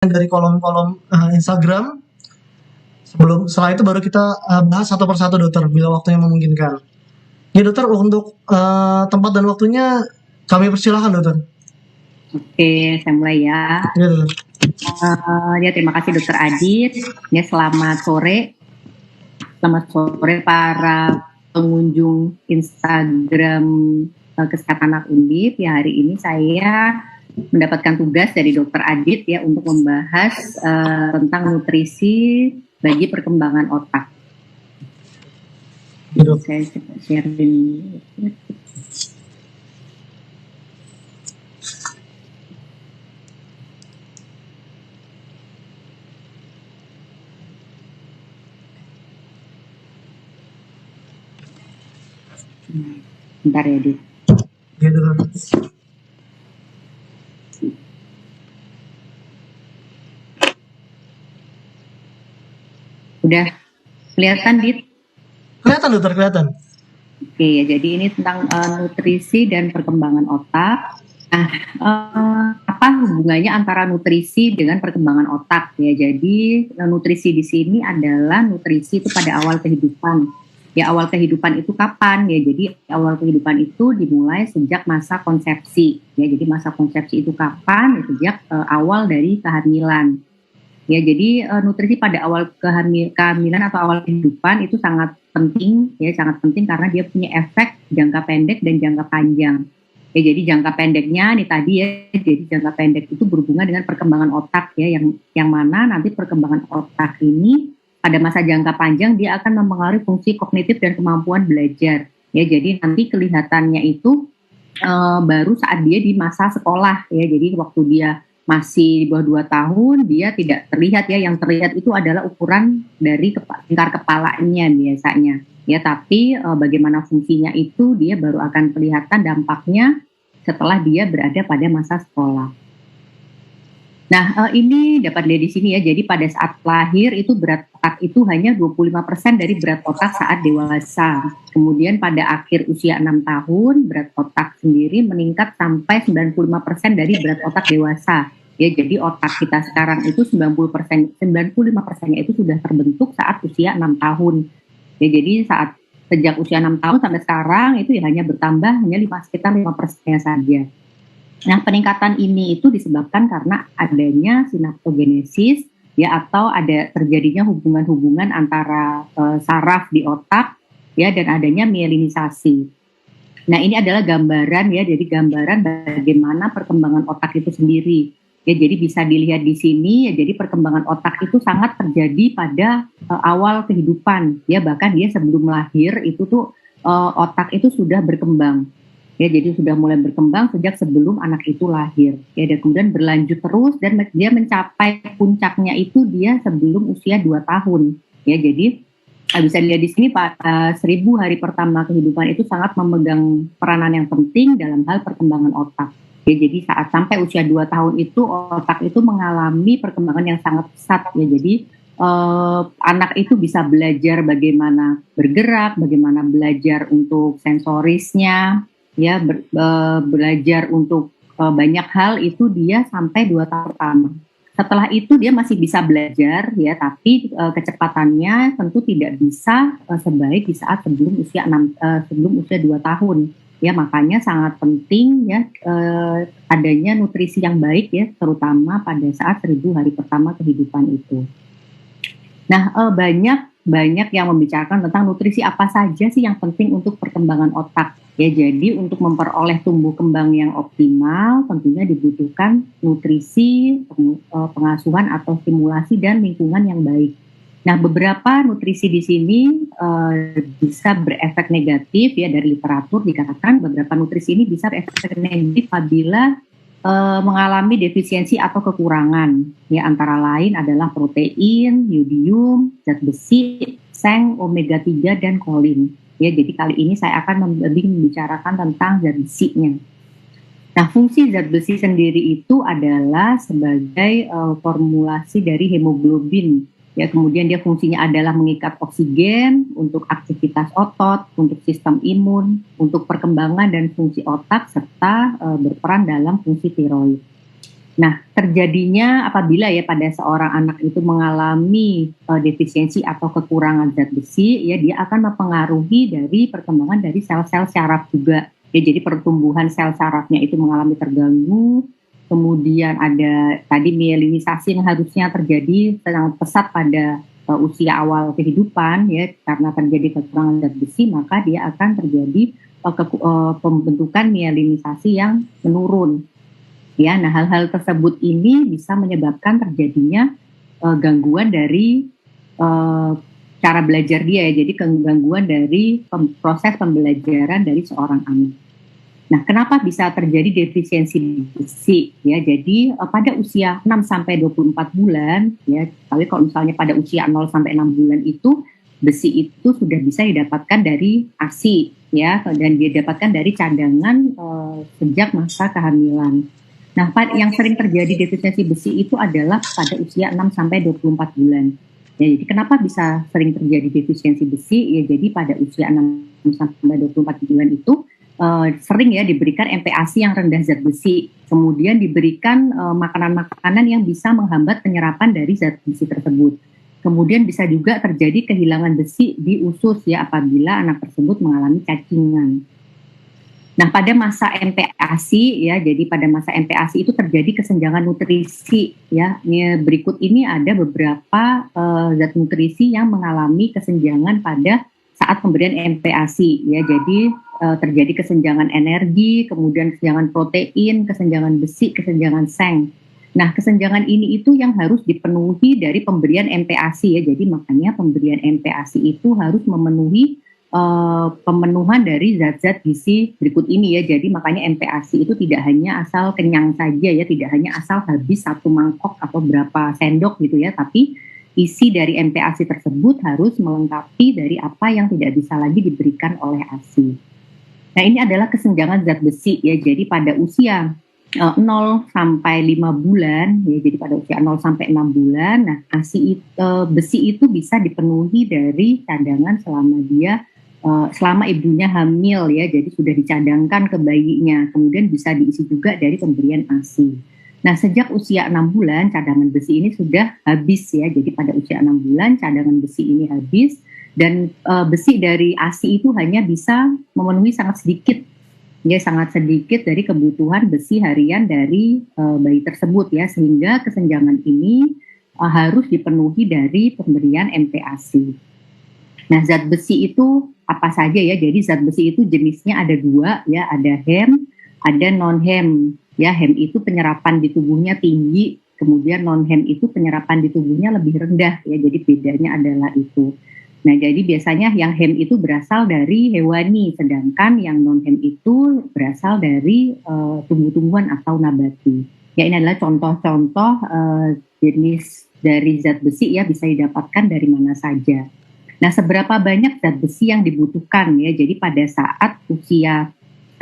dari kolom-kolom Instagram. Setelah itu baru kita bahas satu persatu dokter bila waktunya memungkinkan. Ya dokter, untuk tempat dan waktunya kami persilahkan dokter. Oke, saya mulai ya. Ya dokter. Ya terima kasih Dokter Adit. Ya selamat sore. Selamat sore para pengunjung Instagram Kesehatan Anak Undip. Ya hari ini saya mendapatkan tugas dari Dokter Adit ya untuk membahas tentang nutrisi bagi perkembangan otak. Ya, saya coba sharing. Bentar ya, Dit. Ya dokter. Udah kelihatan, Dit? Kelihatan dokter, kelihatan. Oke, ya, jadi ini tentang nutrisi dan perkembangan otak. Nah, apa hubungannya antara nutrisi dengan perkembangan otak ya? Jadi nutrisi di sini adalah nutrisi itu pada awal kehidupan. Ya awal kehidupan itu kapan ya? Jadi awal kehidupan itu dimulai sejak masa konsepsi. Ya, jadi masa konsepsi itu kapan? Ya, sejak awal dari kehamilan. Ya, jadi nutrisi pada awal kehamilan atau awal kehidupan itu sangat penting ya, sangat penting karena dia punya efek jangka pendek dan jangka panjang. Ya, jadi jangka pendeknya nih tadi ya, jadi jangka pendek itu berhubungan dengan perkembangan otak ya, yang mana nanti perkembangan otak ini pada masa jangka panjang dia akan mempengaruhi fungsi kognitif dan kemampuan belajar. Ya, jadi nanti kelihatannya itu baru saat dia di masa sekolah ya, jadi waktu dia masih di bawah 2 tahun dia tidak terlihat ya, yang terlihat itu adalah ukuran dari tingkar kepalanya biasanya ya, tapi bagaimana fungsinya itu dia baru akan kelihatan dampaknya setelah dia berada pada masa sekolah. Nah, ini dapat dilihat di sini ya, jadi pada saat lahir itu berat otak itu hanya 25% dari berat otak saat dewasa. Kemudian pada akhir usia 6 tahun, berat otak sendiri meningkat sampai 95% dari berat otak dewasa. Ya, jadi otak kita sekarang itu 95%-nya itu sudah terbentuk saat usia 6 tahun. Ya, jadi sejak usia 6 tahun sampai sekarang itu ya hanya bertambah sekitar 5% saja. Nah, peningkatan ini itu disebabkan karena adanya sinaptogenesis ya, atau ada terjadinya hubungan-hubungan antara saraf di otak ya, dan adanya mielinisasi. Nah, ini adalah gambaran ya, jadi gambaran bagaimana perkembangan otak itu sendiri. Ya, jadi bisa dilihat di sini ya, jadi perkembangan otak itu sangat terjadi pada awal kehidupan ya, bahkan dia sebelum lahir itu tuh otak itu sudah berkembang. Ya, jadi sudah mulai berkembang sejak sebelum anak itu lahir. Ya, dan kemudian berlanjut terus dan dia mencapai puncaknya itu dia sebelum usia 2 tahun. Ya, jadi bisa dilihat di sini Pak, 1000 hari pertama kehidupan itu sangat memegang peranan yang penting dalam hal perkembangan otak. Ya, jadi saat sampai usia 2 tahun itu otak itu mengalami perkembangan yang sangat pesat ya. Jadi anak itu bisa belajar bagaimana bergerak, bagaimana belajar untuk sensorisnya, ya belajar untuk banyak hal itu dia sampai 2 tahun pertama. Setelah itu dia masih bisa belajar ya, tapi kecepatannya tentu tidak bisa sebaik di saat sebelum usia 2 tahun. Ya, makanya sangat penting ya adanya nutrisi yang baik ya, terutama pada saat 1000 hari pertama kehidupan itu. Nah, banyak yang membicarakan tentang nutrisi apa saja sih yang penting untuk perkembangan otak. Ya, jadi untuk memperoleh tumbuh kembang yang optimal tentunya dibutuhkan nutrisi, pengasuhan atau stimulasi dan lingkungan yang baik. Nah, beberapa nutrisi di sini bisa berefek negatif ya, dari literatur dikatakan beberapa nutrisi ini bisa berefek negatif apabila mengalami defisiensi atau kekurangan ya, antara lain adalah protein, yodium, zat besi, seng, omega 3 dan kolin. Ya, jadi kali ini saya akan lebih membicarakan tentang zat besinya. Nah, fungsi zat besi sendiri itu adalah sebagai formulasi dari hemoglobin. Ya, kemudian dia fungsinya adalah mengikat oksigen untuk aktivitas otot, untuk sistem imun, untuk perkembangan dan fungsi otak, serta berperan dalam fungsi tiroid. Nah, terjadinya apabila ya pada seorang anak itu mengalami defisiensi atau kekurangan zat besi, ya dia akan mempengaruhi dari perkembangan dari sel-sel syaraf juga. Ya, jadi pertumbuhan sel sarafnya itu mengalami terganggu. Kemudian ada tadi mielinisasi yang harusnya terjadi sangat pesat pada usia awal kehidupan, ya karena terjadi kekurangan zat besi, maka dia akan terjadi pembentukan mielinisasi yang menurun. Ya, nah hal-hal tersebut ini bisa menyebabkan terjadinya gangguan dari cara belajar dia ya, jadi gangguan dari proses pembelajaran dari seorang anak. Nah, kenapa bisa terjadi defisiensi besi? Ya, jadi pada usia 6 sampai 24 bulan, ya, tapi kalau misalnya pada usia 0 sampai 6 bulan itu besi itu sudah bisa didapatkan dari ASI, ya, dan didapatkan dari cadangan sejak masa kehamilan. Nah, yang sering terjadi defisiensi besi itu adalah pada usia 6 sampai 24 bulan. Ya, jadi kenapa bisa sering terjadi defisiensi besi? Ya, jadi pada usia 6 sampai 24 bulan itu sering ya diberikan MPASI yang rendah zat besi, kemudian diberikan makanan-makanan yang bisa menghambat penyerapan dari zat besi tersebut. Kemudian bisa juga terjadi kehilangan besi di usus ya apabila anak tersebut mengalami cacingan. Nah, pada masa MPASI ya, jadi pada masa MPASI itu terjadi kesenjangan nutrisi ya. Berikut ini ada beberapa zat nutrisi yang mengalami kesenjangan pada saat pemberian MPASI ya. Jadi terjadi kesenjangan energi, kemudian kesenjangan protein, kesenjangan besi, kesenjangan seng. Nah, kesenjangan ini itu yang harus dipenuhi dari pemberian MPASI ya. Jadi makanya pemberian MPASI itu harus memenuhi pemenuhan dari zat-zat gizi berikut ini ya. Jadi makanya MPASI itu tidak hanya asal kenyang saja ya, tidak hanya asal habis satu mangkok atau berapa sendok gitu ya, tapi isi dari MPASI tersebut harus melengkapi dari apa yang tidak bisa lagi diberikan oleh ASI. Nah, ini adalah kesenjangan zat besi ya. Jadi pada usia 0 sampai 5 bulan ya, jadi pada usia 0 sampai 6 bulan, nah ASI besi itu bisa dipenuhi dari cadangan selama ibunya hamil ya, jadi sudah dicadangkan ke bayinya, kemudian bisa diisi juga dari pemberian ASI. Nah, sejak usia 6 bulan cadangan besi ini sudah habis ya, jadi pada usia 6 bulan cadangan besi ini habis, dan besi dari ASI itu hanya bisa memenuhi sangat sedikit dari kebutuhan besi harian dari bayi tersebut ya, sehingga kesenjangan ini harus dipenuhi dari pemberian MPASI. Nah, zat besi itu apa saja ya? Jadi zat besi itu jenisnya ada dua ya, ada HEM, ada non-HEM. Ya, HEM itu penyerapan di tubuhnya tinggi, kemudian non-HEM itu penyerapan di tubuhnya lebih rendah ya. Jadi bedanya adalah itu. Nah, jadi biasanya yang HEM itu berasal dari hewani, sedangkan yang non-HEM itu berasal dari tumbuh-tumbuhan atau nabati. Ya, ini adalah contoh-contoh jenis dari zat besi ya, bisa didapatkan dari mana saja. Nah, seberapa banyak zat besi yang dibutuhkan ya? Jadi pada saat usia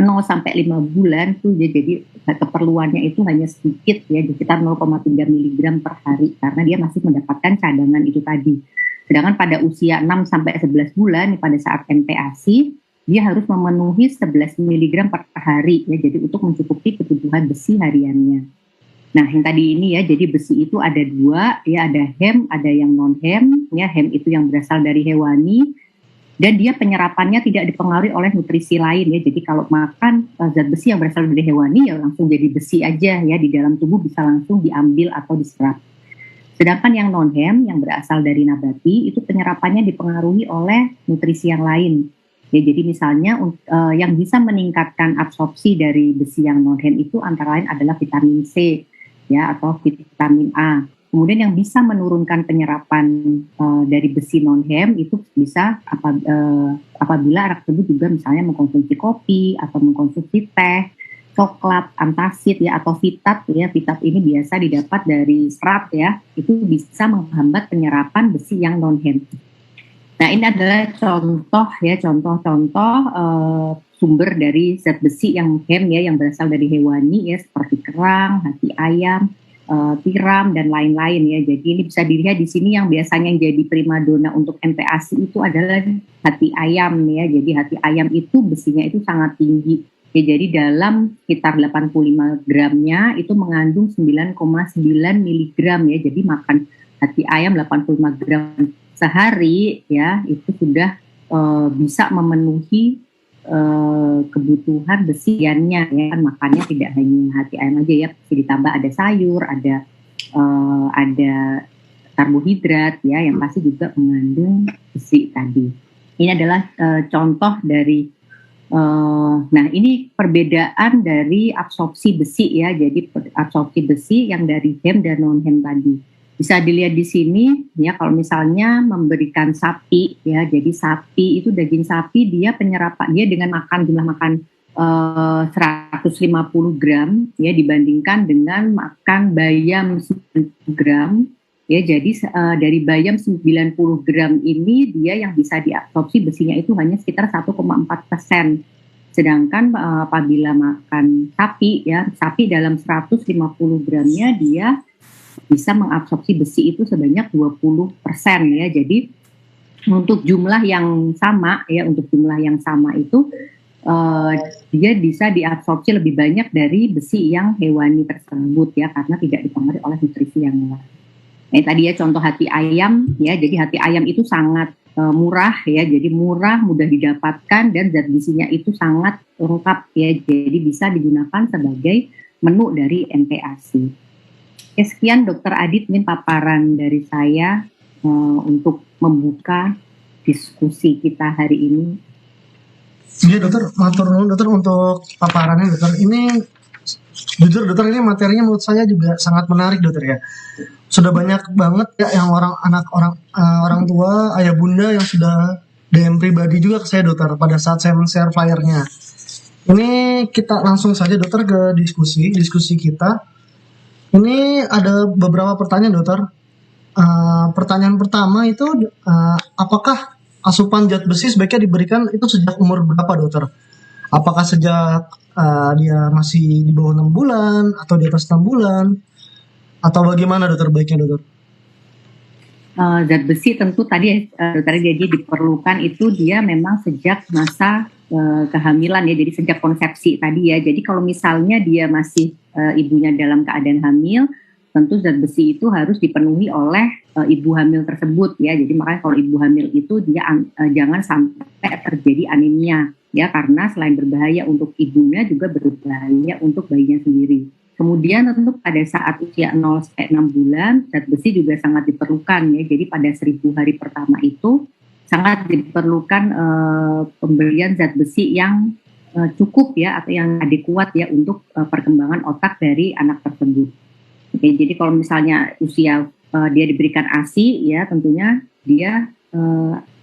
0 sampai 5 bulan tuh ya, jadi keperluannya itu hanya sedikit ya, sekitar 0,3 mg per hari, karena dia masih mendapatkan cadangan itu tadi. Sedangkan pada usia 6 sampai 11 bulan pada saat MPASI dia harus memenuhi 11 mg per hari ya, jadi untuk mencukupi kebutuhan besi hariannya. Nah, yang tadi ini ya, jadi besi itu ada dua ya, ada HEM, ada yang non-HEM ya. HEM itu yang berasal dari hewani dan dia penyerapannya tidak dipengaruhi oleh nutrisi lain ya. Jadi kalau makan zat besi yang berasal dari hewani ya langsung jadi besi aja ya, di dalam tubuh bisa langsung diambil atau diserap. Sedangkan yang non-HEM yang berasal dari nabati itu penyerapannya dipengaruhi oleh nutrisi yang lain. Ya, jadi misalnya yang bisa meningkatkan absorpsi dari besi yang non-HEM itu antara lain adalah vitamin C ya, atau vitamin A. Kemudian yang bisa menurunkan penyerapan dari besi non-HEM itu bisa apabila anak tersebut juga misalnya mengkonsumsi kopi atau mengkonsumsi teh, coklat, antasid ya, atau vitat ya. Vitat ini biasa didapat dari serat ya, itu bisa menghambat penyerapan besi yang non-HEM. Nah, ini adalah contoh-contoh sumber dari zat besi yang HEM ya, yang berasal dari hewani ya, seperti kerang, hati ayam, tiram dan lain-lain ya. Jadi ini bisa dilihat di sini yang biasanya jadi primadona untuk MPASI itu adalah hati ayam ya. Jadi hati ayam itu besinya itu sangat tinggi Ya, jadi dalam sekitar 85 gramnya itu mengandung 9,9 miligram ya. Jadi makan hati ayam 85 gram sehari ya itu sudah bisa memenuhi kebutuhan besiannya ya. Kan makannya tidak hanya hati ayam aja ya, ditambah ada sayur, ada karbohidrat ya yang pasti juga mengandung besi tadi. Ini adalah contoh dari nah ini perbedaan dari absorpsi besi ya. Jadi absorpsi besi yang dari hem dan non hem tadi. Bisa dilihat di sini ya, kalau misalnya memberikan sapi ya, jadi sapi itu daging sapi dia penyerapan dia dengan jumlah makan 150 gram ya dibandingkan dengan makan bayam 90 gram ya. Jadi dari bayam 90 gram ini dia yang bisa diabsorpsi besinya itu hanya sekitar 1,4%. Sedangkan apabila makan sapi ya, sapi dalam 150 gramnya dia bisa mengabsorpsi besi itu sebanyak 20% ya. Jadi untuk jumlah yang sama ya, itu dia bisa diabsorpsi lebih banyak dari besi yang hewani tersebut ya, karena tidak dipengaruhi oleh nutrisi yang lain. Nah, tadi ya contoh hati ayam ya. Jadi hati ayam itu sangat murah ya, jadi murah, mudah didapatkan dan zat gizinya itu sangat lengkap ya. Jadi bisa digunakan sebagai menu dari MPASI. Oke, sekian Dokter Adit, mungkin paparan dari saya untuk membuka diskusi kita hari ini. Iya dokter, matur nuwun dokter untuk paparannya dokter. Ini jujur dokter, ini materinya menurut saya juga sangat menarik dokter ya. Sudah banyak banget ya yang orang tua, ayah bunda yang sudah DM pribadi juga ke saya dokter pada saat saya men-share flyernya. Ini kita langsung saja dokter ke diskusi kita. Ini ada beberapa pertanyaan dokter. Pertanyaan pertama itu apakah asupan zat besi sebaiknya diberikan itu sejak umur berapa dokter? Apakah sejak dia masih di bawah 6 bulan atau di atas 6 bulan? Atau bagaimana dokter baiknya dokter? Zat besi tentu tadi dokter jadi diperlukan itu dia memang sejak masa kehamilan ya, jadi sejak konsepsi tadi ya. Jadi kalau misalnya dia masih ibunya dalam keadaan hamil, tentu zat besi itu harus dipenuhi oleh ibu hamil tersebut ya. Jadi makanya kalau ibu hamil itu dia jangan sampai terjadi anemia ya, karena selain berbahaya untuk ibunya juga berbahaya untuk bayinya sendiri. Kemudian tentu pada saat usia 0 sampai 6 bulan zat besi juga sangat diperlukan ya. Jadi pada 1000 hari pertama itu sangat diperlukan pemberian zat besi yang cukup ya, atau yang adekuat ya untuk perkembangan otak dari anak tersebut. Oke, jadi kalau misalnya usia dia diberikan ASI ya, tentunya dia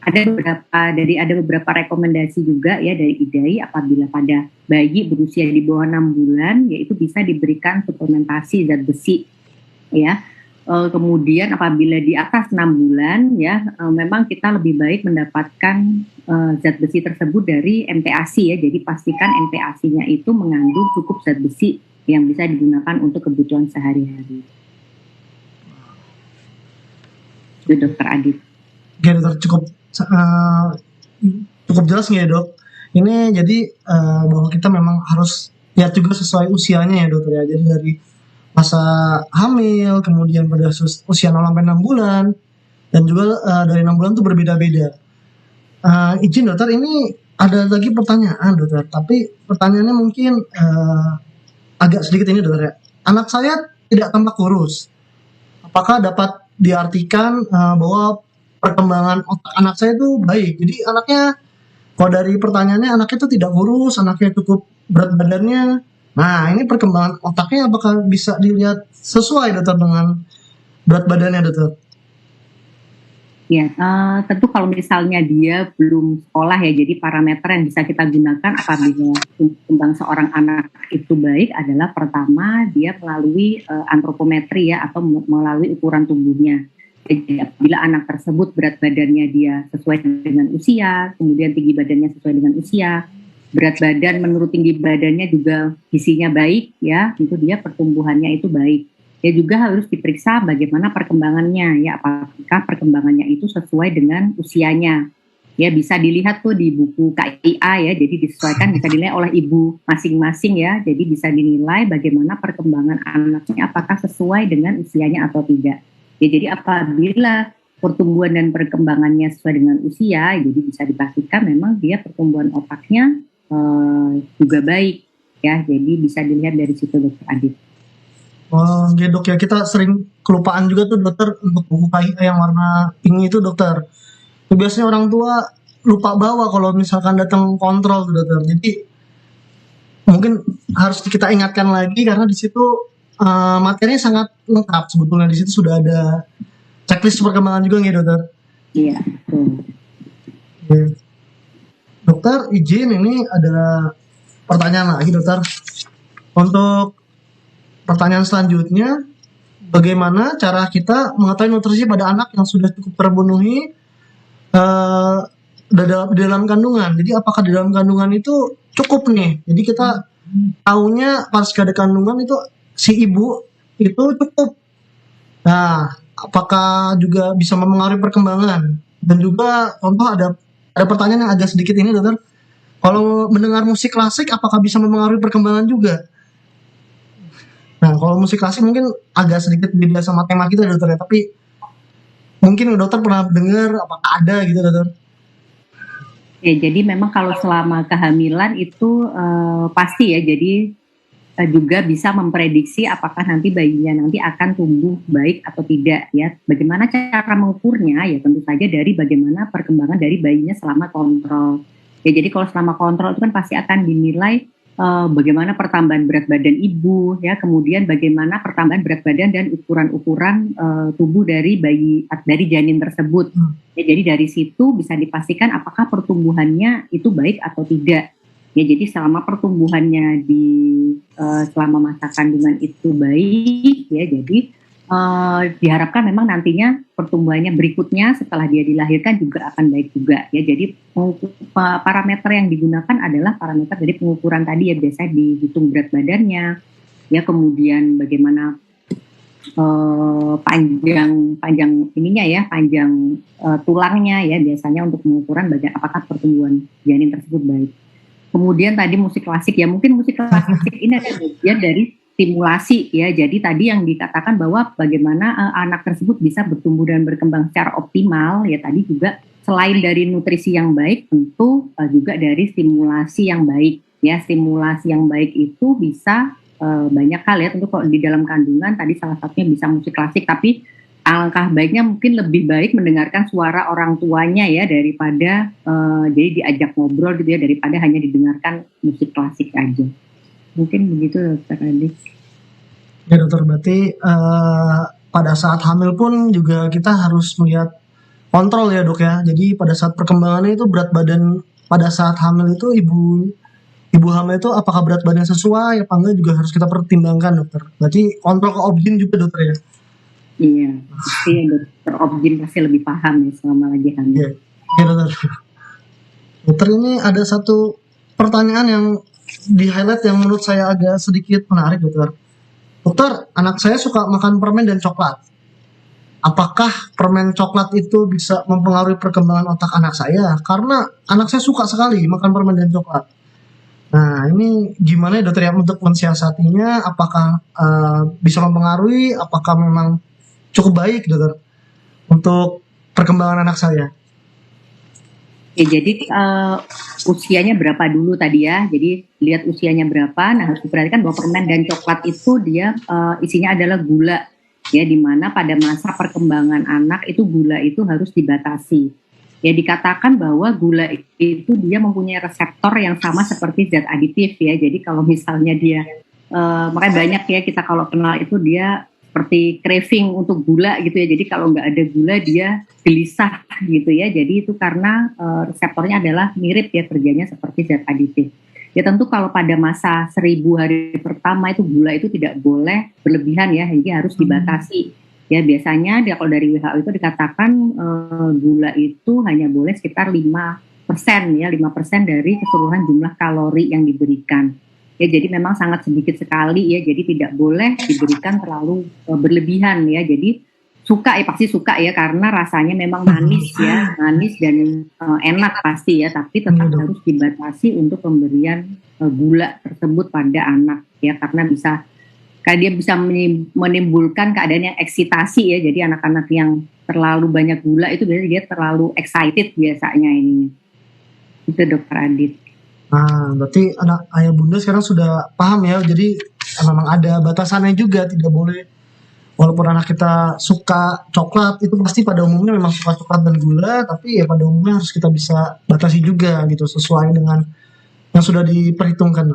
ada beberapa rekomendasi juga ya dari IDAI apabila pada bayi berusia di bawah 6 bulan yaitu bisa diberikan suplementasi zat besi ya. Kemudian apabila di atas 6 bulan ya memang kita lebih baik mendapatkan zat besi tersebut dari MPASI ya. Jadi pastikan MPASI-nya itu mengandung cukup zat besi yang bisa digunakan untuk kebutuhan sehari-hari. Itu Dokter Adit. Oke dokter, cukup jelas nggak ya dok? Ini jadi bahwa kita memang harus lihat juga sesuai usianya ya dokter ya. Jadi dari masa hamil, kemudian pada usia 0 sampai 6 bulan, dan juga dari 6 bulan itu berbeda-beda. Izin dokter, ini ada lagi pertanyaan dokter, tapi pertanyaannya mungkin agak sedikit ini dokter ya. Anak saya tidak tampak kurus. Apakah dapat diartikan bahwa perkembangan otak anak saya itu baik? Jadi anaknya, kalau dari pertanyaannya, anaknya itu tidak kurus, anaknya cukup berat badannya. Nah, ini perkembangan otaknya apakah bisa dilihat sesuai dokter dengan berat badannya dokter? Ya, tentu kalau misalnya dia belum sekolah ya, jadi parameter yang bisa kita gunakan apabila kembang seorang anak itu baik adalah pertama dia melalui antropometri ya, atau melalui ukuran tubuhnya. Jadi apabila anak tersebut berat badannya dia sesuai dengan usia, kemudian tinggi badannya sesuai dengan usia, berat badan menurut tinggi badannya juga gizinya baik ya, tentu dia pertumbuhannya itu baik. Ya juga harus diperiksa bagaimana perkembangannya ya, apakah perkembangannya itu sesuai dengan usianya. Ya bisa dilihat tuh di buku KIA ya, jadi disesuaikan bisa dinilai oleh ibu masing-masing ya, jadi bisa dinilai bagaimana perkembangan anaknya apakah sesuai dengan usianya atau tidak. Ya jadi apabila pertumbuhan dan perkembangannya sesuai dengan usia, jadi bisa dipastikan memang dia pertumbuhan otaknya juga baik ya, jadi bisa dilihat dari situ Dokter Adit. Oh, ya dok ya, kita sering kelupaan juga tuh dokter untuk buku KIA yang warna pink itu dokter. Biasanya orang tua lupa bawa kalau misalkan datang kontrol tuh dokter. Jadi mungkin harus kita ingatkan lagi karena di situ materinya sangat lengkap sebetulnya. Di situ sudah ada checklist perkembangan juga nggak dokter? Iya, betul. Oke. Dokter izin ini ada pertanyaan lagi dokter. Untuk pertanyaan selanjutnya, bagaimana cara kita mengetahui nutrisi pada anak yang sudah cukup terpenuhi di dalam kandungan? Jadi apakah di dalam kandungan itu cukup nih? Jadi kita tahunya pas ada kandungan itu si ibu itu cukup. Nah, apakah juga bisa mempengaruhi perkembangan? Dan juga contoh ada pertanyaan yang agak sedikit ini dokter. Kalau mendengar musik klasik apakah bisa mempengaruhi perkembangan juga? Nah, kalau musik klasik mungkin agak sedikit beda sama tema kita dokter ya, tapi mungkin dokter pernah dengar apakah ada gitu dokter? Ya, jadi memang kalau selama kehamilan itu pasti ya, jadi juga bisa memprediksi apakah nanti bayinya nanti akan tumbuh baik atau tidak ya. Bagaimana cara mengukurnya? Ya tentu saja dari bagaimana perkembangan dari bayinya selama kontrol. Ya jadi kalau selama kontrol itu kan pasti akan dinilai bagaimana pertambahan berat badan ibu ya, kemudian bagaimana pertambahan berat badan dan ukuran-ukuran tubuh dari janin tersebut. Ya, jadi dari situ bisa dipastikan apakah pertumbuhannya itu baik atau tidak. Ya jadi selama pertumbuhannya selama masa kandungan itu baik ya, jadi diharapkan memang nantinya pertumbuhannya berikutnya setelah dia dilahirkan juga akan baik juga ya. Jadi parameter yang digunakan adalah parameter dari pengukuran tadi ya, biasanya dihitung berat badannya ya, kemudian bagaimana panjang ininya ya, panjang tulangnya ya, biasanya untuk pengukuran apakah pertumbuhan janin tersebut baik. Kemudian tadi musik klasik ya, mungkin musik klasik ini ada bagian dari stimulasi ya. Jadi tadi yang dikatakan bahwa bagaimana anak tersebut bisa bertumbuh dan berkembang secara optimal ya, tadi juga selain dari nutrisi yang baik tentu juga dari stimulasi yang baik ya. Stimulasi yang baik itu bisa banyak hal ya, tentu kalau di dalam kandungan tadi salah satunya bisa musik klasik, tapi alangkah baiknya mungkin lebih baik mendengarkan suara orang tuanya ya, daripada jadi diajak ngobrol gitu ya, daripada hanya didengarkan musik klasik aja. Mungkin begitu Dokter Adi. Ya dokter, berarti pada saat hamil pun juga kita harus melihat kontrol ya dok ya. Jadi pada saat perkembangannya itu berat badan pada saat hamil itu ibu hamil itu apakah berat badan sesuai apa enggak juga harus kita pertimbangkan dokter. Berarti kontrol ke obgyn juga dokter ya. Iya, pasti dokter obgyn pasti lebih paham ya selama lagi hamil. Iya dokter. Dokter, ini ada satu pertanyaan yang di highlight yang menurut saya agak sedikit menarik dokter. Dokter, anak saya suka makan permen dan coklat. Apakah permen coklat itu bisa mempengaruhi perkembangan otak anak saya? Karena anak saya suka sekali makan permen dan coklat. Nah, ini gimana ya dokter ya untuk mensiasatinya? Apakah bisa mempengaruhi? Apakah memang cukup baik dokter untuk perkembangan anak saya? Ya, jadi usianya berapa dulu tadi ya? Jadi lihat usianya berapa. Nah, harus diperhatikan bahwa permen dan coklat itu dia isinya adalah gula ya, dimana pada masa perkembangan anak itu gula itu harus dibatasi. Ya, dikatakan bahwa gula itu dia mempunyai reseptor yang sama seperti zat aditif ya. Jadi kalau misalnya dia makanya banyak ya kita kalau kenal itu dia seperti craving untuk gula gitu ya. Jadi kalau nggak ada gula dia gelisah gitu ya. Jadi itu karena reseptornya adalah mirip ya kerjanya seperti zat aditif. Ya tentu kalau pada masa 1000 hari pertama itu gula itu tidak boleh berlebihan ya. Jadi harus dibatasi. Ya biasanya kalau dari WHO itu dikatakan gula itu hanya boleh sekitar 5% ya, 5% dari keseluruhan jumlah kalori yang diberikan. Ya jadi memang sangat sedikit sekali ya, jadi tidak boleh diberikan terlalu berlebihan ya. Jadi suka ya, pasti suka ya, karena rasanya memang manis ya, manis dan enak pasti ya, tapi tetap Iya, Dok. harus dibatasi untuk pemberian gula tersebut pada anak ya, karena dia bisa menimbulkan keadaan yang eksitasi ya, jadi anak-anak yang terlalu banyak gula itu biasanya dia terlalu excited biasanya ini. Itu Dokter Adit. Nah, berarti anak ayah bunda sekarang sudah paham ya. Jadi memang ada batasannya juga, tidak boleh. Walaupun anak kita suka coklat, itu pasti pada umumnya memang suka coklat dan gula, tapi ya pada umumnya harus kita bisa batasi juga gitu, sesuai dengan yang sudah diperhitungkan.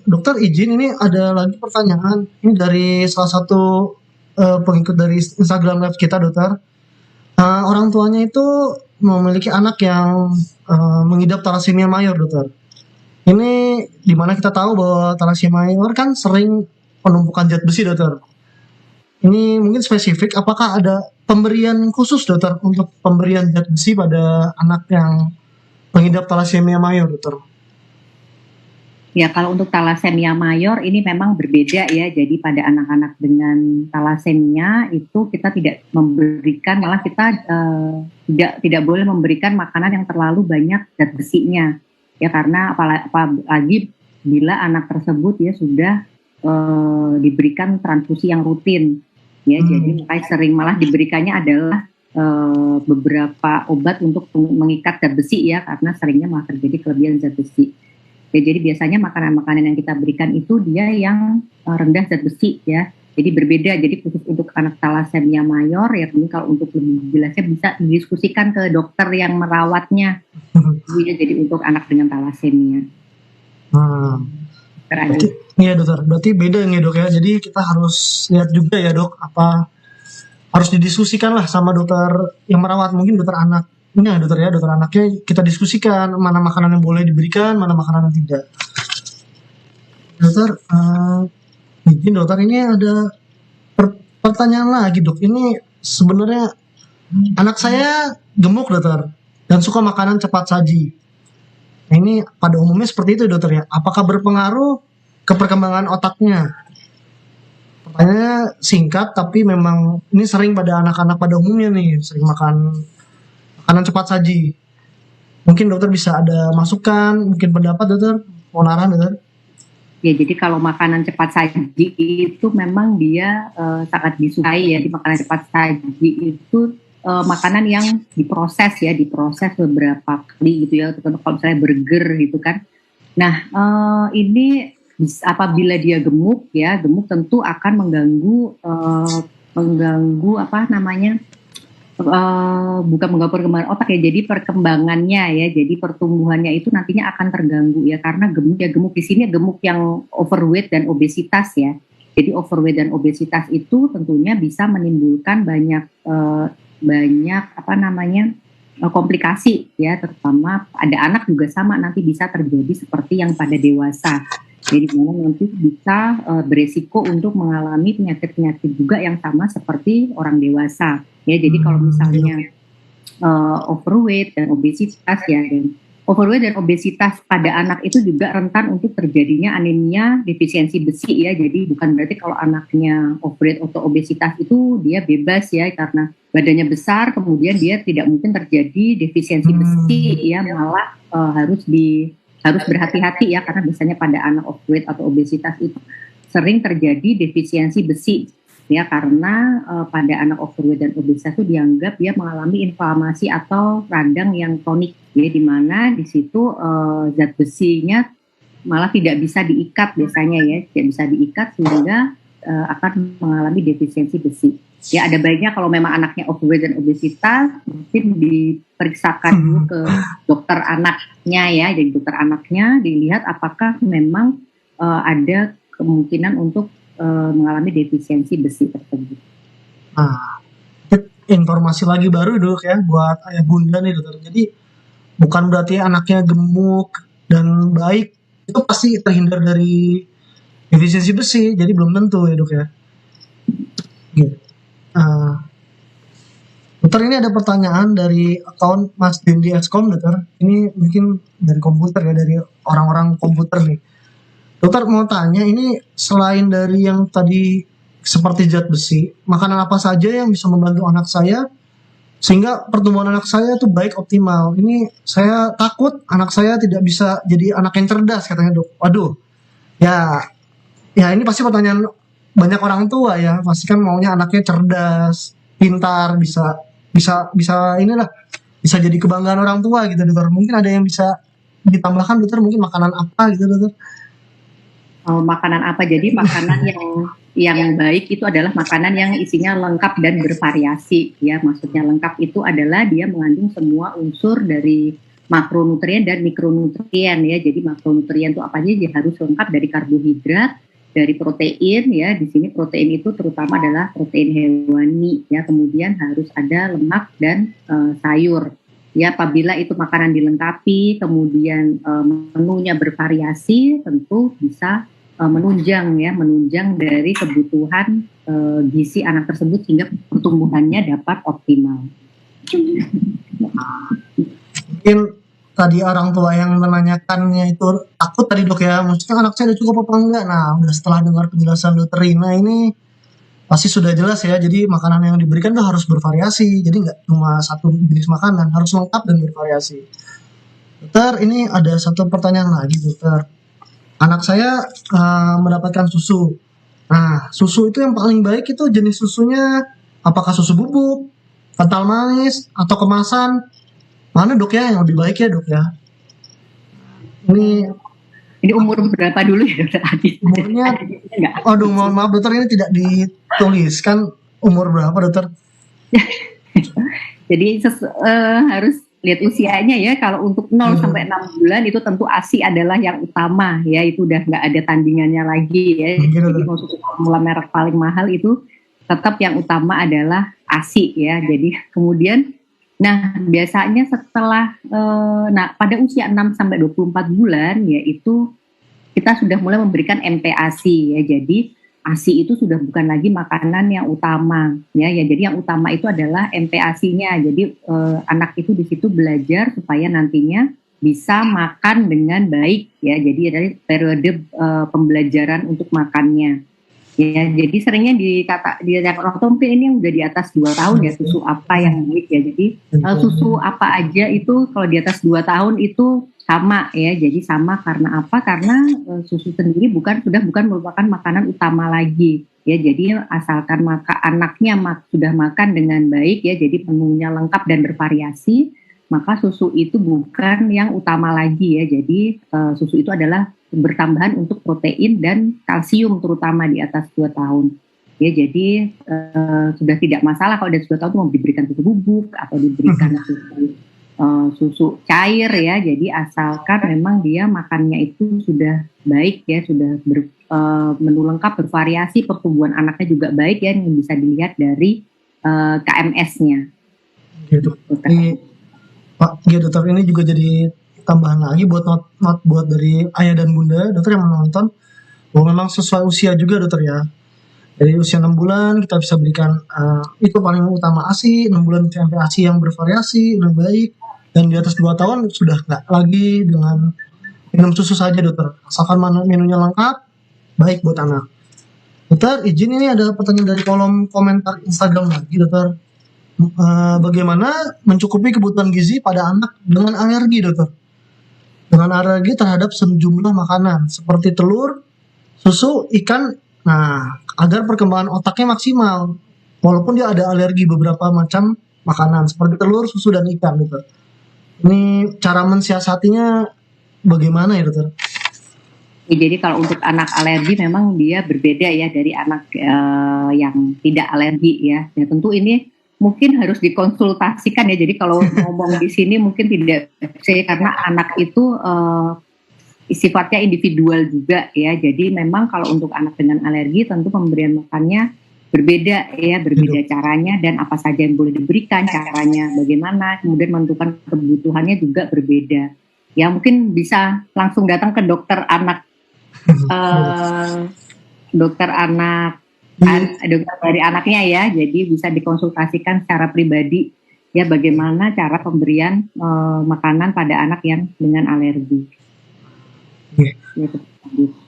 Dokter izin, ini ada lagi pertanyaan. Ini dari salah satu pengikut dari Instagram Live kita, dokter. Orang tuanya itu memiliki anak yang mengidap talasemia mayor, dokter. Ini dimana kita tahu bahwa talasemia mayor kan sering penumpukan zat besi, dokter. Ini mungkin spesifik, apakah ada pemberian khusus, dokter, untuk pemberian zat besi pada anak yang mengidap talasemia mayor, dokter? Ya, kalau untuk talasemia mayor ini memang berbeda ya. Jadi pada anak-anak dengan talasemia itu kita tidak memberikan, malah kita tidak boleh memberikan makanan yang terlalu banyak zat besinya. Ya, karena apalagi bila anak tersebut ya sudah diberikan transfusi yang rutin. Ya, jadi makanya sering malah diberikannya adalah beberapa obat untuk mengikat zat besi ya, karena seringnya malah terjadi kelebihan zat besi. Ya, jadi biasanya makanan-makanan yang kita berikan itu dia yang rendah zat besi ya. Jadi berbeda. Jadi khusus untuk anak talasemia mayor ya, mungkin kalau untuk lebih jelasnya bisa didiskusikan ke dokter yang merawatnya. Ya, jadi untuk anak dengan talasemia. Berarti, iya dokter. Berarti beda nih dok ya. Jadi kita harus lihat juga ya dok, apa harus didiskusikan lah sama dokter yang merawat, mungkin dokter anak. Ini ya dokter ya, dokter anaknya kita diskusikan mana makanan yang boleh diberikan, mana makanan yang tidak. Dokter, izin dokter, ini ada pertanyaan lagi dok. Ini sebenarnya anak saya gemuk dokter dan suka makanan cepat saji. Nah, ini pada umumnya seperti itu dokter ya. Apakah berpengaruh ke perkembangan otaknya? Pertanyaannya singkat, tapi memang ini sering pada anak-anak pada umumnya nih, sering makan makanan cepat saji. Mungkin dokter bisa ada masukan, mungkin pendapat dokter, keonaran dokter. Ya, jadi kalau makanan cepat saji itu memang dia sangat disukai ya. Di makanan cepat saji itu makanan yang diproses beberapa kali gitu ya. Kalau misalnya burger gitu kan. Nah, ini apabila dia gemuk tentu akan mengganggu apa namanya? Bukan mengganggu perkembangan otak ya, jadi perkembangannya ya, jadi pertumbuhannya itu nantinya akan terganggu ya, karena gemuk di sini gemuk yang overweight dan obesitas ya. Jadi overweight dan obesitas itu tentunya bisa menimbulkan banyak komplikasi ya, terutama ada anak juga sama nanti bisa terjadi seperti yang pada dewasa. Jadi mana nanti bisa beresiko untuk mengalami penyakit-penyakit juga yang sama seperti orang dewasa. Ya, jadi kalau misalnya overweight dan obesitas ya, dan overweight dan obesitas pada anak itu juga rentan untuk terjadinya anemia defisiensi besi ya. Jadi bukan berarti kalau anaknya overweight atau obesitas itu dia bebas ya, karena badannya besar kemudian dia tidak mungkin terjadi defisiensi besi ya, malah harus berhati-hati ya, karena biasanya pada anak overweight atau obesitas itu sering terjadi defisiensi besi ya, karena pada anak overweight dan obesitas itu dianggap dia mengalami inflamasi atau radang yang kronik ya, di mana di situ zat besinya malah tidak bisa diikat biasanya ya, tidak bisa diikat sehingga akan mengalami defisiensi besi. Ya, ada baiknya kalau memang anaknya overweight dan obesitas mungkin diperiksakan dulu ke dokter anaknya ya, jadi dokter anaknya dilihat apakah memang ada kemungkinan untuk mengalami defisiensi besi tersebut. Informasi lagi baru dok ya buat ayah bunda nih dokter. Jadi bukan berarti anaknya gemuk dan baik itu pasti terhindar dari defisiensi besi. Jadi belum tentu ya dok ya. Gitu. Dokter, ini ada pertanyaan dari akun Mas Dendi Eskom dokter. Ini mungkin dari komputer ya, dari orang-orang komputer nih. Dokter mau tanya, ini selain dari yang tadi seperti zat besi, makanan apa saja yang bisa membantu anak saya sehingga pertumbuhan anak saya tuh baik optimal. Ini saya takut anak saya tidak bisa jadi anak yang cerdas katanya dok. Waduh, ya ya ini pasti pertanyaan banyak orang tua ya. Pasti kan maunya anaknya cerdas, pintar, bisa bisa bisa inilah bisa jadi kebanggaan orang tua gitu dokter. Mungkin ada yang bisa ditambahkan dokter, mungkin makanan apa gitu dokter? Makanan apa? Jadi makanan yang baik itu adalah makanan yang isinya lengkap dan bervariasi ya. Maksudnya lengkap itu adalah dia mengandung semua unsur dari makronutrien dan mikronutrien ya. Jadi makronutrien itu apa aja? Dia harus lengkap dari karbohidrat, dari protein ya. Di sini protein itu terutama adalah protein hewani ya. Kemudian harus ada lemak dan sayur. Ya, apabila itu makanan dilengkapi, kemudian menunya bervariasi, tentu bisa menunjang dari kebutuhan gizi anak tersebut sehingga pertumbuhannya dapat optimal. Mungkin tadi orang tua yang menanyakannya itu takut tadi dok ya, maksudnya anak saya udah cukup apa enggak? Nah, udah setelah dengar penjelasan dokter Rina ini pasti sudah jelas ya. Jadi makanan yang diberikan tuh harus bervariasi. Jadi nggak cuma satu jenis makanan, harus lengkap dan bervariasi. Dokter, ini ada satu pertanyaan lagi dokter. Anak saya mendapatkan susu. Nah, susu itu yang paling baik itu jenis susunya apakah susu bubuk, kental manis, atau kemasan? Mana dok ya yang lebih baik ya dok ya? Ini umur berapa dulu ya dokter Adit? Umurnya, aduh mohon maaf dokter, ini tidak dituliskan umur berapa dokter. Jadi harus lihat usianya ya. Kalau untuk 0 sampai 6 bulan itu tentu ASI adalah yang utama ya. Itu udah nggak ada tandingannya lagi ya. Jadi mau susu formula merek paling mahal itu tetap yang utama adalah ASI ya. Jadi kemudian nah biasanya setelah pada usia 6 sampai 24 bulan ya itu kita sudah mulai memberikan MPASI ya. Jadi ASI itu sudah bukan lagi makanan yang utama ya. Jadi yang utama itu adalah MPASI-nya. Jadi anak itu di situ belajar supaya nantinya bisa makan dengan baik ya. Jadi dari periode pembelajaran untuk makannya. Ya, jadi seringnya orang tua mungkin ini yang udah di atas 2 tahun ya, susu apa yang baik ya. Jadi susu apa aja itu kalau di atas 2 tahun itu sama ya. Jadi sama karena apa? Karena susu sendiri sudah bukan merupakan makanan utama lagi. Ya, jadi asalkan anaknya sudah makan dengan baik ya, jadi menunya lengkap dan bervariasi, maka susu itu bukan yang utama lagi ya. Jadi susu itu adalah bertambahan untuk protein dan kalsium terutama di atas 2 tahun. Ya, jadi sudah tidak masalah kalau dari 2 tahun mau diberikan susu bubuk atau diberikan susu cair ya. Jadi asalkan memang dia makannya itu sudah baik ya, sudah menu lengkap, bervariasi, pertumbuhan anaknya juga baik ya, yang bisa dilihat dari KMS-nya. Gitu. Pak, ya dokter, ini juga jadi tambahan lagi buat not buat dari ayah dan bunda dokter yang menonton, bahwa memang sesuai usia juga dokter ya. Dari usia 6 bulan kita bisa berikan itu paling utama ASI, 6 bulan sampai ASI yang bervariasi udah baik, dan di atas 2 tahun sudah nggak lagi dengan minum susu saja dokter, asalkan menunya lengkap baik buat anak. Dokter izin, ini ada pertanyaan dari kolom komentar Instagram lagi dokter. Bagaimana mencukupi kebutuhan gizi pada anak dengan alergi dokter? Dengan alergi terhadap sejumlah makanan seperti telur, susu, ikan. Nah, agar perkembangan otaknya maksimal, walaupun dia ada alergi beberapa macam makanan seperti telur, susu, dan ikan dokter. Ini cara mensiasatinya bagaimana ya dokter? Jadi kalau untuk anak alergi memang dia berbeda ya dari anak yang tidak alergi ya. Ya tentu ini mungkin harus dikonsultasikan ya. Jadi kalau ngomong di sini mungkin tidak bisa karena anak itu sifatnya individual juga ya. Jadi memang kalau untuk anak dengan alergi tentu pemberian makannya berbeda ya, berbeda caranya dan apa saja yang boleh diberikan, caranya bagaimana, kemudian menentukan kebutuhannya juga berbeda. Ya mungkin bisa langsung datang ke dokter anak, dokter dari anaknya ya, jadi bisa dikonsultasikan secara pribadi ya bagaimana cara pemberian makanan pada anak yang dengan alergi.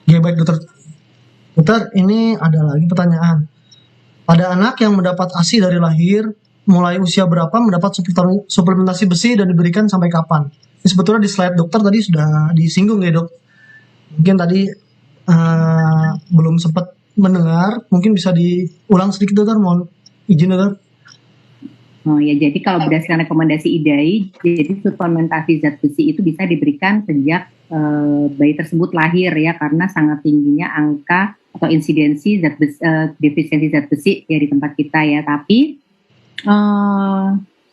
Ya, baik dokter. Dokter, ini ada lagi pertanyaan. Pada anak yang mendapat ASI dari lahir, mulai usia berapa mendapat suplementasi besi dan diberikan sampai kapan? Ini sebetulnya di slide dokter tadi sudah disinggung ya dok. Mungkin tadi belum sempat mendengar, mungkin bisa diulang sedikit dokter, mohon izin dokter. Oh ya, jadi kalau berdasarkan rekomendasi IDAI, jadi suplementasi zat besi itu bisa diberikan sejak bayi tersebut lahir ya, karena sangat tingginya angka atau insidensi zat besi, defisiensi zat besi ya di tempat kita ya. Tapi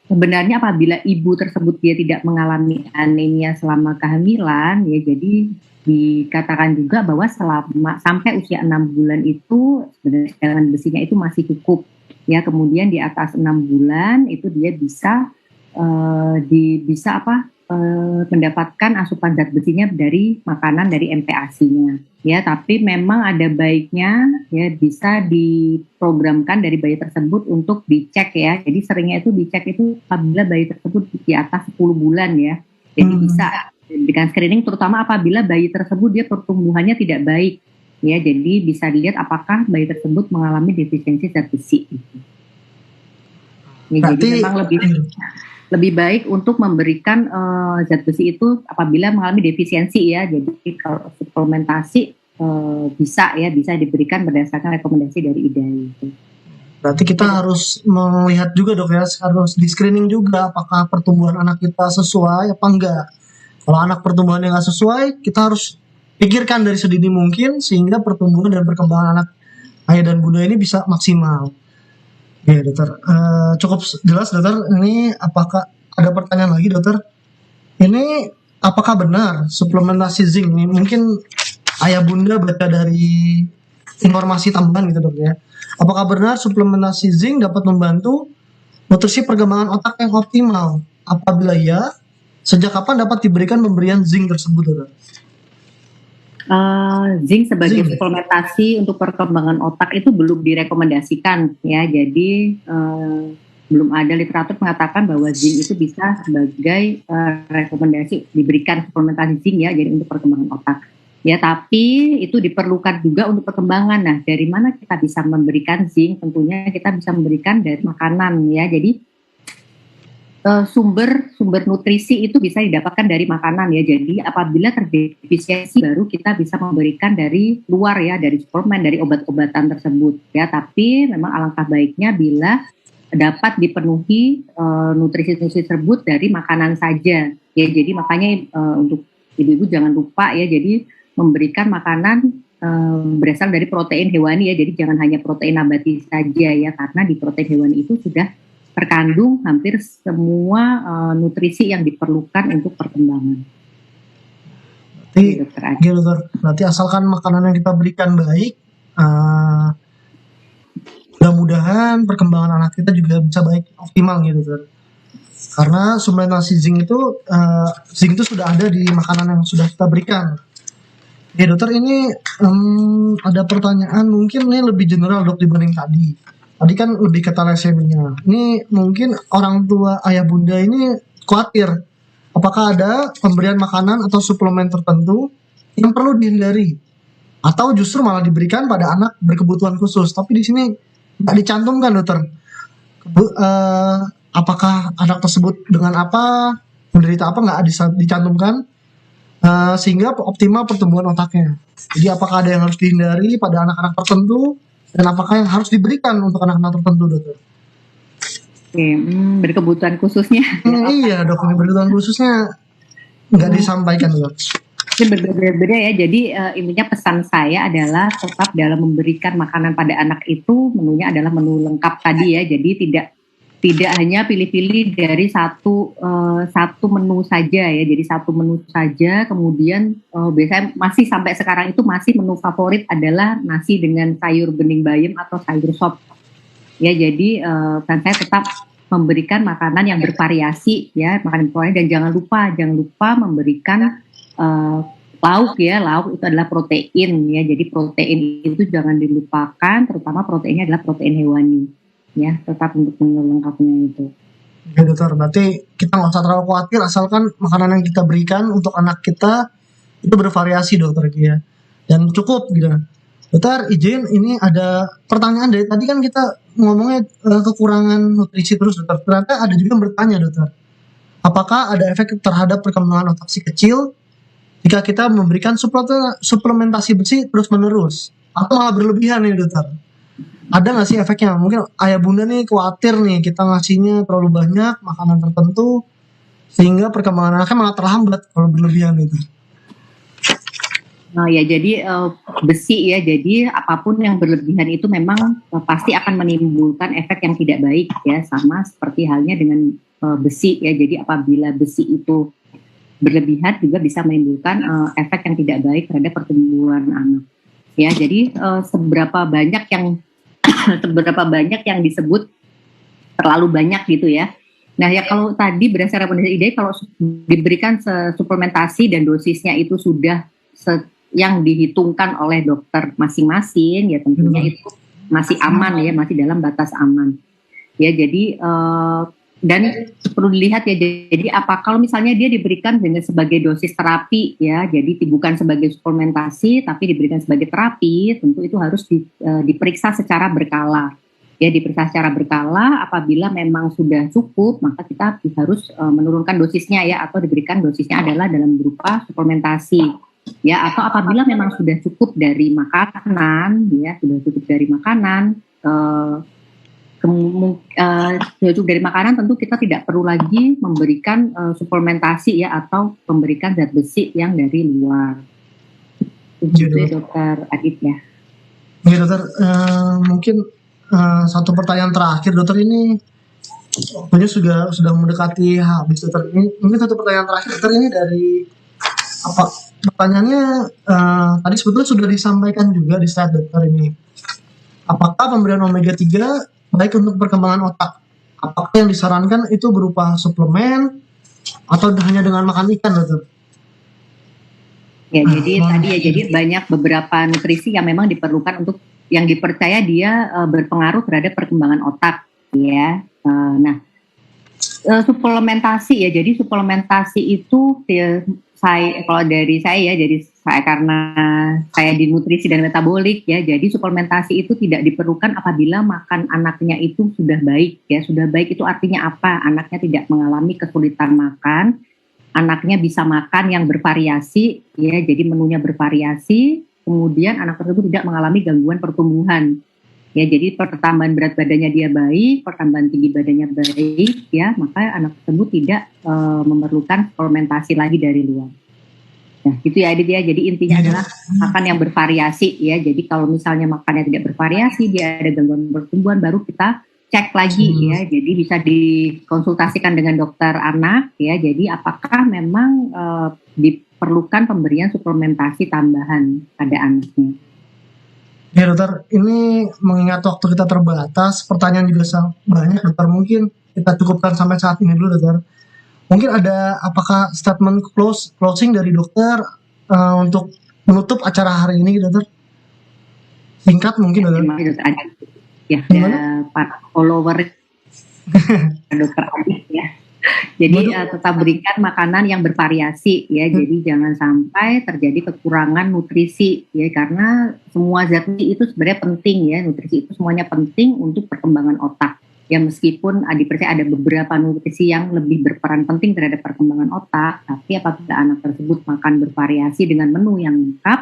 sebenarnya apabila ibu tersebut dia tidak mengalami anemia selama kehamilan ya, jadi dikatakan juga bahwa selama sampai usia 6 bulan itu sebenarnya cadangan besinya itu masih cukup. Ya, kemudian di atas 6 bulan itu dia bisa mendapatkan asupan zat besinya dari makanan dari MPASI-nya. Ya, tapi memang ada baiknya ya bisa diprogramkan dari bayi tersebut untuk dicek ya. Jadi seringnya itu dicek itu apabila bayi tersebut di atas 10 bulan ya. Jadi bisa dengan screening, terutama apabila bayi tersebut dia pertumbuhannya tidak baik. Ya, jadi bisa dilihat apakah bayi tersebut mengalami defisiensi zat besi. Ya, jadi memang lebih baik untuk memberikan zat besi itu apabila mengalami defisiensi ya. Jadi kalau suplementasi bisa diberikan berdasarkan rekomendasi dari IDAI. Berarti kita harus melihat juga dok ya, harus di screening juga apakah pertumbuhan anak kita sesuai apa enggak. Kalau anak pertumbuhannya nggak sesuai, kita harus pikirkan dari sedini mungkin sehingga pertumbuhan dan perkembangan anak ayah dan bunda ini bisa maksimal. Ya dokter, cukup jelas dokter. Ini apakah ada pertanyaan lagi dokter? Ini apakah benar suplementasi zinc ini? Mungkin ayah bunda baca dari informasi tambahan gitu dok ya. Apakah benar suplementasi zinc dapat membantu nutrisi perkembangan otak yang optimal? Apabila ya, sejak kapan dapat diberikan pemberian zinc tersebut dokter? Zinc sebagai suplementasi untuk perkembangan otak itu belum direkomendasikan ya, jadi belum ada literatur mengatakan bahwa zinc itu bisa sebagai rekomendasi diberikan suplementasi zinc ya, jadi untuk perkembangan otak ya. Tapi itu diperlukan juga untuk perkembangan. Nah, dari mana kita bisa memberikan zinc? Tentunya kita bisa memberikan dari makanan ya. Jadi sumber nutrisi itu bisa didapatkan dari makanan ya. Jadi apabila terdefisiensi baru kita bisa memberikan dari luar ya, dari suplemen, dari obat-obatan tersebut ya. Tapi memang alangkah baiknya bila dapat dipenuhi nutrisi-nutrisi tersebut dari makanan saja ya. Jadi makanya untuk ibu-ibu jangan lupa ya, jadi memberikan makanan berasal dari protein hewani ya. Jadi jangan hanya protein nabati saja ya, karena di protein hewani itu sudah terkandung hampir semua nutrisi yang diperlukan untuk perkembangan. Berarti asalkan makanan yang kita berikan baik, mudah-mudahan perkembangan anak kita juga bisa baik, optimal gitu dokter. Karena suplementasi zinc itu sudah ada di makanan yang sudah kita berikan. Ya dokter, ini ada pertanyaan mungkin ini lebih general dok dibanding tadi. Tadi kan lebih ke thalassemia. Ini mungkin orang tua ayah bunda ini khawatir apakah ada pemberian makanan atau suplemen tertentu yang perlu dihindari atau justru malah diberikan pada anak berkebutuhan khusus. Tapi di sini nggak dicantumkan dokter. Apakah anak tersebut dengan apa, menderita apa, nggak dicantumkan sehingga optimal pertumbuhan otaknya. Jadi apakah ada yang harus dihindari pada anak-anak tertentu dan apakah yang harus diberikan untuk anak-anak tertentu dokter? Oke, berkebutuhan khususnya. Iya dok, berkebutuhan khususnya nggak disampaikan dok. Ini berbeda-beda ya. Jadi intinya pesan saya adalah tetap dalam memberikan makanan pada anak itu menunya adalah menu lengkap tadi ya. Jadi tidak hanya pilih-pilih dari satu menu saja ya. Jadi satu menu saja, kemudian biasanya masih sampai sekarang itu masih menu favorit adalah nasi dengan sayur bening bayam atau sayur sop. Ya, jadi kan saya tetap memberikan makanan yang bervariasi ya, makanan bervariasi, dan jangan lupa memberikan lauk ya. Lauk itu adalah protein ya. Jadi protein itu jangan dilupakan, terutama proteinnya adalah protein hewani. Ya, tetap untuk melengkapnya itu. Ya dokter, berarti kita nggak usah terlalu khawatir asalkan makanan yang kita berikan untuk anak kita itu bervariasi dokter ya, dan cukup gitu. Dokter, izin ini ada pertanyaan dari tadi kan kita ngomongnya kekurangan nutrisi terus dokter. Ternyata ada juga yang bertanya dokter. Apakah ada efek terhadap perkembangan otak si kecil jika kita memberikan suplementasi besi terus menerus? Atau malah berlebihan nih dokter? Ada nggak sih efeknya? Mungkin ayah bunda nih khawatir nih kita ngasihnya terlalu banyak makanan tertentu sehingga perkembangan anaknya malah terhambat kalau berlebihan itu. Oh ya, jadi besi ya, jadi apapun yang berlebihan itu memang pasti akan menimbulkan efek yang tidak baik ya, sama seperti halnya dengan besi ya. Jadi apabila besi itu berlebihan juga bisa menimbulkan efek yang tidak baik terhadap pertumbuhan anak. Ya, jadi seberapa banyak yang seberapa banyak yang disebut terlalu banyak gitu ya. Nah ya, kalau tadi berdasarkan rekomendasi IDAI, kalau diberikan suplementasi dan dosisnya itu sudah yang dihitungkan oleh dokter masing-masing, ya tentunya itu masih aman ya, masih dalam batas aman. Ya, jadi dan perlu dilihat ya, jadi apa kalau misalnya dia diberikan dengan sebagai dosis terapi ya, jadi bukan sebagai suplementasi tapi diberikan sebagai terapi, tentu itu harus diperiksa secara berkala. Ya, diperiksa secara berkala, apabila memang sudah cukup maka kita harus menurunkan dosisnya ya, atau diberikan dosisnya adalah dalam berupa suplementasi. Ya, atau apabila memang sudah cukup dari makanan, ya sudah cukup dari makanan, sudah cukup dari makanan, tentu kita tidak perlu lagi memberikan suplementasi ya, atau memberikan zat besi yang dari luar. Itu dokter Adit ya. Oke dokter, mungkin satu pertanyaan terakhir dokter, ini waktunya sudah mendekati habis dokter. Ini mungkin satu pertanyaan terakhir dokter, ini dari apa? Pertanyaannya tadi sebetulnya sudah disampaikan juga di slide dokter ini. Apakah pemberian omega 3 baik untuk perkembangan otak? Apakah yang disarankan itu berupa suplemen atau hanya dengan makan ikan dokter? Ya, jadi tadi ya, jadi banyak beberapa nutrisi yang memang diperlukan untuk yang dipercaya dia berpengaruh terhadap perkembangan otak ya. Nah, suplementasi ya, jadi suplementasi itu kalau dari saya ya, jadi saya karena saya di nutrisi dan metabolik ya, jadi suplementasi itu tidak diperlukan apabila makan anaknya itu sudah baik ya. Sudah baik itu artinya apa? Anaknya tidak mengalami kesulitan makan, anaknya bisa makan yang bervariasi ya, jadi menunya bervariasi, kemudian anak tersebut tidak mengalami gangguan pertumbuhan. Ya, jadi pertambahan berat badannya dia baik, pertambahan tinggi badannya baik, ya, maka anak tersebut tidak memerlukan suplementasi lagi dari luar. Nah, gitu ya Adit ya. Jadi intinya adalah makan yang bervariasi ya. Jadi kalau misalnya makannya tidak bervariasi, dia ada gangguan pertumbuhan, baru kita cek lagi ya. Jadi bisa dikonsultasikan dengan dokter anak ya. Jadi apakah memang diperlukan pemberian suplementasi tambahan pada anaknya. Ya dokter, ini mengingat waktu kita terbatas, pertanyaan juga sangat banyak dokter, mungkin kita cukupkan sampai saat ini dulu dokter. Mungkin ada apakah statement closing dari dokter untuk menutup acara hari ini dokter? Singkat mungkin dokter. Terima kasih dokter Adit. Ya, para follower dokter Adit ya. Jadi tetap berikan makanan yang bervariasi ya. Jadi jangan sampai terjadi kekurangan nutrisi ya, karena semua zat itu sebenarnya penting ya. Nutrisi itu semuanya penting untuk perkembangan otak. Ya, meskipun dipercaya ada beberapa nutrisi yang lebih berperan penting terhadap perkembangan otak, tapi apabila anak tersebut makan bervariasi dengan menu yang lengkap,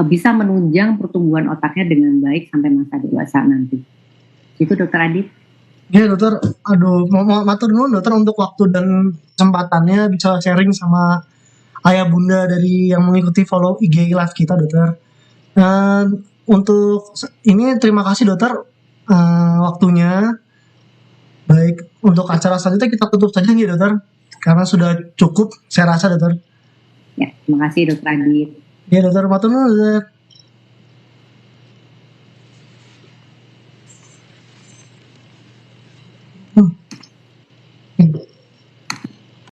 bisa menunjang pertumbuhan otaknya dengan baik sampai masa dewasa nanti. Itu dokter Adit. Ya dokter, aduh mau matur nuwun dokter untuk waktu dan kesempatannya bisa sharing sama ayah bunda dari yang mengikuti follow IG live kita dokter. Untuk ini terima kasih dokter waktunya. Baik, untuk acara selanjutnya kita tutup saja nih dokter, karena sudah cukup saya rasa dokter. Ya, terima kasih dokter Adit. Ya dokter, matur nuwun dokter.